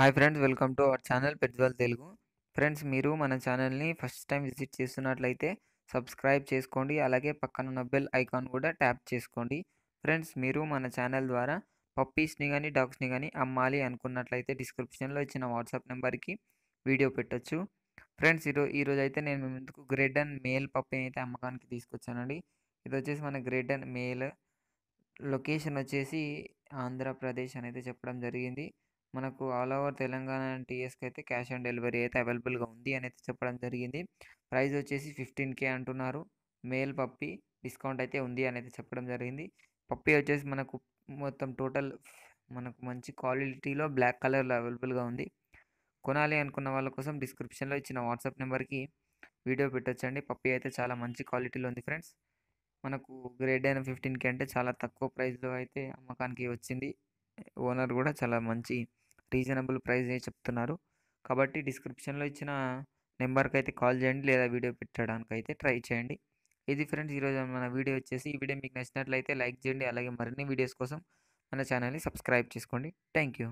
Hi friends, welcome to our channel petrol Telugu. Friends, మీరు మన ఛానల్ని ఫస్ట్ టైం విజిట్ చేస్తున్నట్లయితే సబ్స్క్రైబ్ చేసుకోండి. అలాగే పక్కనున్న బెల్ ఐకాన్ కూడా ట్యాప్ చేసుకోండి. ఫ్రెండ్స్, మీరు మన ఛానల్ ద్వారా పప్పీస్ని కానీ డాగ్స్ని కానీ అమ్మాలి అనుకున్నట్లయితే డిస్క్రిప్షన్లో ఇచ్చిన వాట్సాప్ నెంబర్కి వీడియో పెట్టొచ్చు. ఫ్రెండ్స్, ఈరోజు అయితే నేను మీ ముందుకు గ్రేట్ అండ్ మేల్ పప్పీని అయితే అమ్మకానికి తీసుకొచ్చానండి. ఇది వచ్చేసి మన గ్రేట్ అండ్ మేల్ లొకేషన్ వచ్చేసి ఆంధ్రప్రదేశ్ అనేది చెప్పడం జరిగింది. మనకు ఆల్ ఓవర్ తెలంగాణ అండ్ టీఎస్కి అయితే క్యాష్ ఆన్ డెలివరీ అయితే అవైలబుల్గా ఉంది అని అయితే చెప్పడం జరిగింది. ప్రైస్ వచ్చేసి 15K అంటున్నారు. మేల్ పప్పీ డిస్కౌంట్ అయితే ఉంది అని అయితే చెప్పడం జరిగింది. పప్పీ వచ్చేసి మనకు మొత్తం టోటల్ మనకు మంచి క్వాలిటీలో బ్లాక్ కలర్లో అవైలబుల్గా ఉంది. కొనాలి అనుకున్న వాళ్ళ కోసం డిస్క్రిప్షన్లో ఇచ్చిన వాట్సాప్ నెంబర్కి వీడియో పెట్టొచ్చండి. పప్పీ అయితే చాలా మంచి క్వాలిటీలో ఉంది ఫ్రెండ్స్. మనకు గ్రేడ్ అయిన 15K అంటే చాలా తక్కువ ప్రైస్లో అయితే అమ్మకానికి వచ్చింది. ఓనర్ కూడా చాలా మంచి రీజనబుల్ ప్రైస్ చెప్తున్నారు. కాబట్టి డిస్క్రిప్షన్లో ఇచ్చిన నెంబర్కి అయితే కాల్ చేయండి, లేదా వీడియో పెట్టడానికి అయితే ట్రై చేయండి. ఇది ఫ్రెండ్స్ ఈరోజు మన వీడియో వచ్చేసి. ఈ వీడియో మీకు నచ్చినట్లయితే లైక్ చేయండి. అలాగే మరిన్ని వీడియోస్ కోసం మన ఛానల్ని సబ్స్క్రైబ్ చేసుకోండి. Thank you.